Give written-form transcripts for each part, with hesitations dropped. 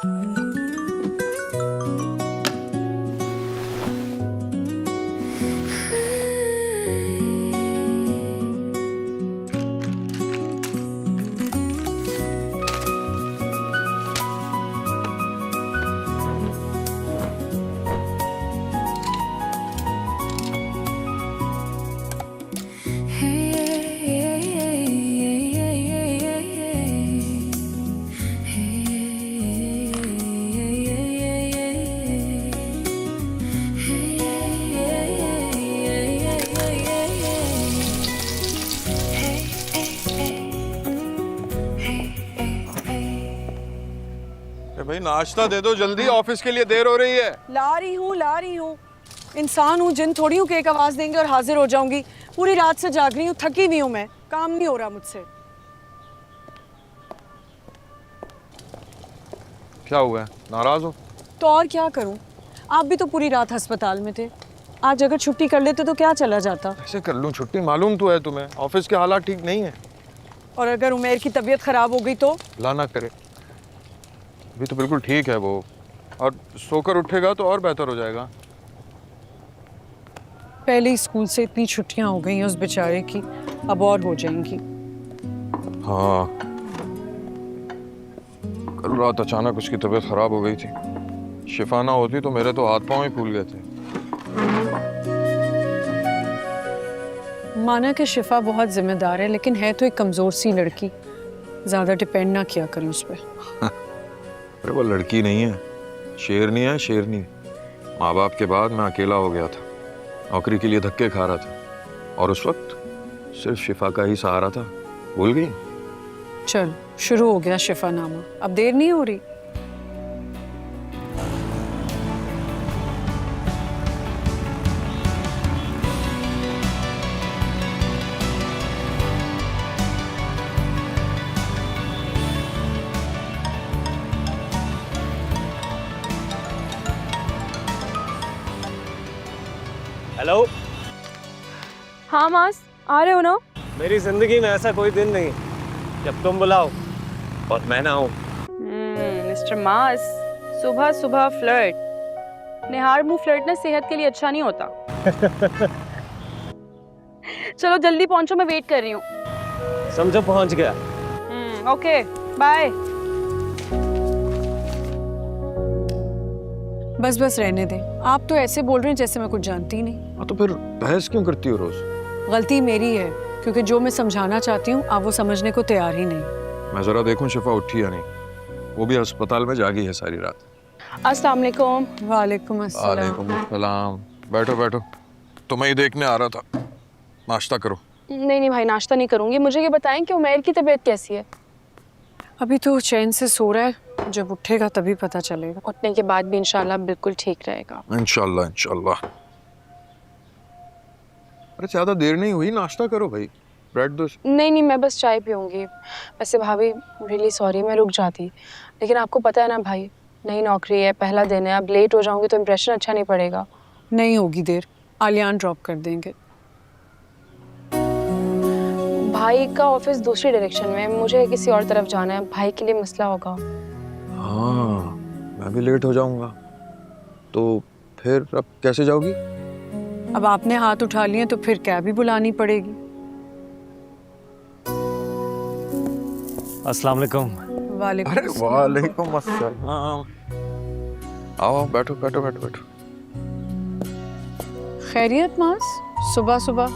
भाई नाश्ता दे दो जल्दी, ऑफिस के लिए देर हो रही है। ला रही हूँ। इंसान हूँ, जिन थोड़ी हूँ कि एक आवाज देंगे और हाजिर हो जाऊंगी। पूरी रात से जाग रही हूँ, थकी हुई हूँ मैं, काम नहीं हो रहा मुझसे। क्या हुआ है, नाराज हो? तो और क्या करूँ, आप भी तो पूरी रात अस्पताल में थे। आज अगर छुट्टी कर लेते तो क्या चला जाता। ऐसे कर लूँ छुट्टी, मालूम तो है तुम्हें ऑफिस के हालात ठीक नहीं है। और अगर उमेर की तबीयत खराब हो गई तो? अल्लाह ना करे, अभी तो बिल्कुल ठीक है वो, और सोकर उठेगा तो और बेहतर हो जाएगा। पहले ही स्कूल से इतनी छुट्टियां हो गई हैं उस बेचारे की, अब और हो जाएंगी। हाँ, कल रात अचानक उसकी तबीयत खराब हो गई थी। शिफा ना होती तो मेरे तो हाथ पांव ही फूल गए थे। माना कि शिफा बहुत जिम्मेदार है, लेकिन है तो एक कमजोर सी लड़की। ज्यादा डिपेंड ना किया करें उस पर। अरे वो लड़की नहीं है, शेरनी है, शेरनी। माँ बाप के बाद मैं अकेला हो गया था, नौकरी के लिए धक्के खा रहा था, और उस वक्त सिर्फ शिफा का ही सहारा था। भूल गई? चल शुरू हो गया शिफा नामा, अब देर नहीं हो रही। हेलो। हाँ मास, आ रहे हो ना? मेरी जिंदगी में ऐसा कोई दिन नहीं जब तुम बुलाओ और मैं ना आऊं। मिस्टर मास, सुबह सुबह फ्लर्ट, निहार मुंह फ्लर्टना सेहत के लिए अच्छा नहीं होता। चलो जल्दी पहुंचो, मैं वेट कर रही हूँ। समझो पहुंच गया। Okay bye. बस बस रहने दे, आप तो ऐसे बोल रहे हैं जैसे मैं कुछ जानती ही नहीं। हाँ तो फिर बहस क्यों करती हो रोज? गलती मेरी है, क्योंकि जो मैं समझाना चाहती हूँ आप वो समझने को तैयार ही नहीं। मैं जरा देखूं शिफा उठी या नहीं, वो भी अस्पताल में जागी है सारी रात। अस्सलाम वालेकुम। वालेकुम अस्सलाम। वालेकुम अस्सलाम। बैठो बैठो, तुम्हें ही देखने आ रहा था। नाश्ता करो। नहीं नहीं भाई, नाश्ता नहीं करूंगी। मुझे ये बताएं कि उमैर की तबीयत कैसी है? अभी तो चैन से सो रहा है, जब उठेगा तभी पता चलेगा। उठने के बाद भी इंशाल्लाह बिल्कुल ठीक रहेगा। इंशाल्लाह इंशाल्लाह। अरे ज्यादा देर नहीं हुई, नाश्ता करो भाई, ब्रेड दो। नहीं नहीं, मैं बस चाय पीऊंगी। वैसे भाभी रियली सॉरी, मैं रुक जाती, लेकिन आपको पता है ना भाई, नई नौकरी है, पहला दिन है, अब लेट हो जाऊंगी तो इम्प्रेशन अच्छा नहीं पड़ेगा। नहीं होगी देर, आलियान ड्रॉप कर देंगे। भाई का ऑफिस दूसरी डायरेक्शन में, मुझे किसी और तरफ जाना है, भाई के लिए मसला होगा। हाँ, मैं भी लेट हो जाऊंगा, तो फिर अब कैसे जाओगी? अब आपने हाथ उठा लिए तो फिर कैब ही बुलानी पड़ेगी। अस्सलाम वालेकुम। वालेकुम अरे वालेकुम अस्सलाम। आओ बैठो बैठो बैठो बैठो। खैरियत मास, सुबह सुबह?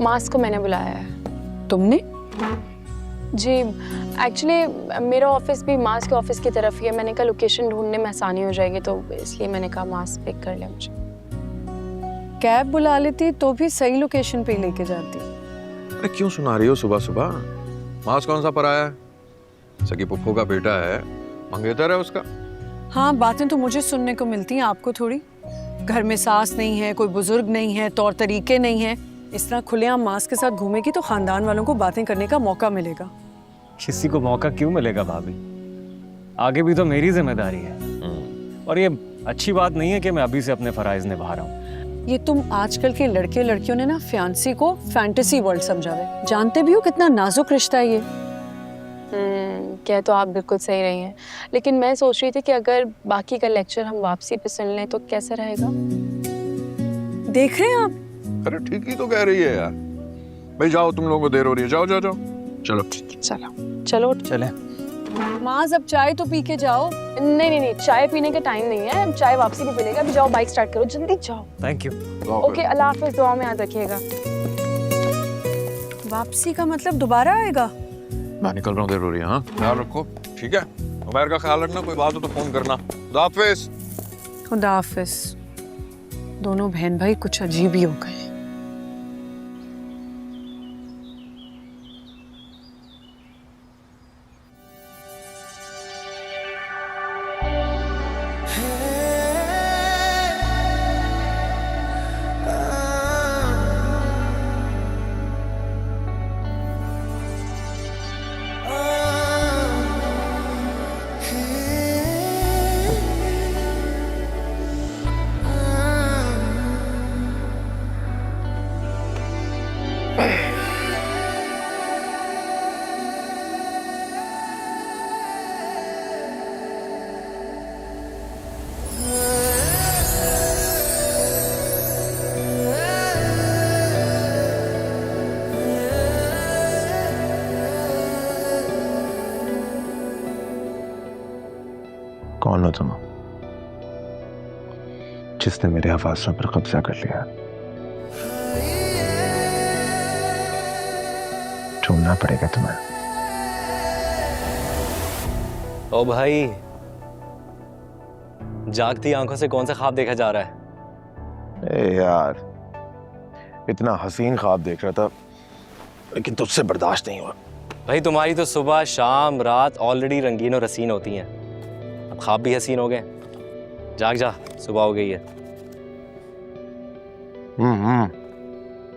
मास को मैंने बुलाया है। तुमने? जी एक्चुअली मेरा ऑफिस भी मास के ऑफिस की तरफ ही है। मैंने कहा लोकेशन ढूंढने में आसानी हो जाएगी, तो इसलिए मैंने कहा मास पिक कर ले मुझे। कैब बुला लेती तो भी सही लोकेशन पे लेके जाती। अरे क्यों सुना रही हो सुबह सुबह? मास कौन सा पराया है? सगी पुप्पो का बेटा है, मंगेतर है उसका। हाँ, बातें तो मुझे सुनने को मिलती हैं, आपको थोड़ी। घर में सास नहीं है, कोई बुजुर्ग नहीं है, तौर तरीके नहीं है। इस तरह खुलेआम मास के साथ घूमेगी तो खानदान वालों को बातें करने का मौका मिलेगा। किसी को मौका क्यों मिलेगा भाभी, आगे भी तो मेरी जिम्मेदारी है। और ये अच्छी बात नहीं है कि मैं अभी से अपने फराइज निभा रहा हूँ। ये तुम आजकल के लड़के लड़कियों ने ना फियांसी को फैंटेसी वर्ल्ड समझा है। जानते भी हो कितना नाजुक रिश्ता है ये। कह तो आप बिल्कुल सही रही हैं, लेकिन मैं सोच रही थी कि अगर बाकी का लेक्चर हम वापसी पे सुन लें तो कैसा रहेगा? देख रहे हैं आप? अरे ठीक ही तो कह रही है यार। भाई जाओ, तुम लोगों को देर हो रही है, जाओ जाओ जाओ। चलो चलो चलो। चले। माँ अब चाय तो पी के जाओ। नहीं, चाय पीने का टाइम नहीं है, चाय वापसी पे पिलेगा। अभी जाओ, बाइक स्टार्ट करो, जल्दी जाओ। Thank you. ओके, अल्लाह हाफिज़, दुआ में याद रखिएगा। वापसी का मतलब दोबारा आएगा? मैं निकल रहा हूँ, देर हो रही है। हाँ, ख्याल रखो, ठीक है? उमैर का ख्याल रखना, कोई बात हो तो फोन करना। खुदा हाफिज़। खुदा हाफिज़। दोनों बहन भाई कुछ अजीब ही हो गए। कौन हो तुम जिसने मेरे हवासों पर कब्जा कर लिया? ढूंढना पड़ेगा तुम्हें। ओ भाई, जागती आंखों से कौन सा ख्वाब देखा जा रहा है? ए यार, इतना हसीन ख्वाब देख रहा था, लेकिन तुझसे बर्दाश्त नहीं हुआ। भाई तुम्हारी तो सुबह शाम रात ऑलरेडी रंगीन और हसीन होती हैं, अब ख्वाब भी हसीन हो गए। जाग जा, सुबह हो गई है।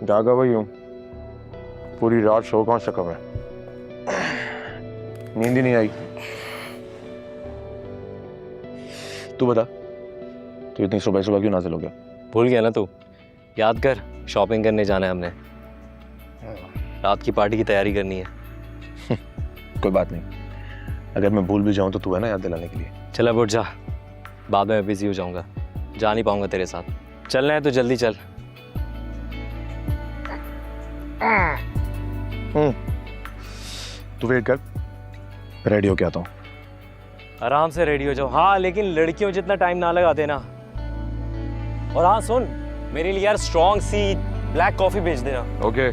जागा वही हूँ, पूरी रात सो कौन सका मैं, नींद ही नहीं आई। तू बता, तू इतनी सुबह सुबह क्यों नाज़िल हो गया? भूल गया ना तू? याद कर, शॉपिंग करने जाना है हमने, रात की पार्टी की तैयारी करनी है। कोई बात नहीं, अगर मैं भूल भी जाऊं तो तू है ना याद दिलाने के लिए। चल अब उठ जा, बाद में मैं बिजी हो जाऊंगा, जा नहीं पाऊंगा तेरे साथ। चलना है तो जल्दी चल। तू वेट कर, रेडी होके आता हूँ। आराम से रेडी हो जाओ। हाँ, लेकिन लड़कियों जितना टाइम ना लगाते ना। और हाँ सुन, मेरे लिए यार स्ट्रॉन्ग सी ब्लैक कॉफी भेज देना। ओके।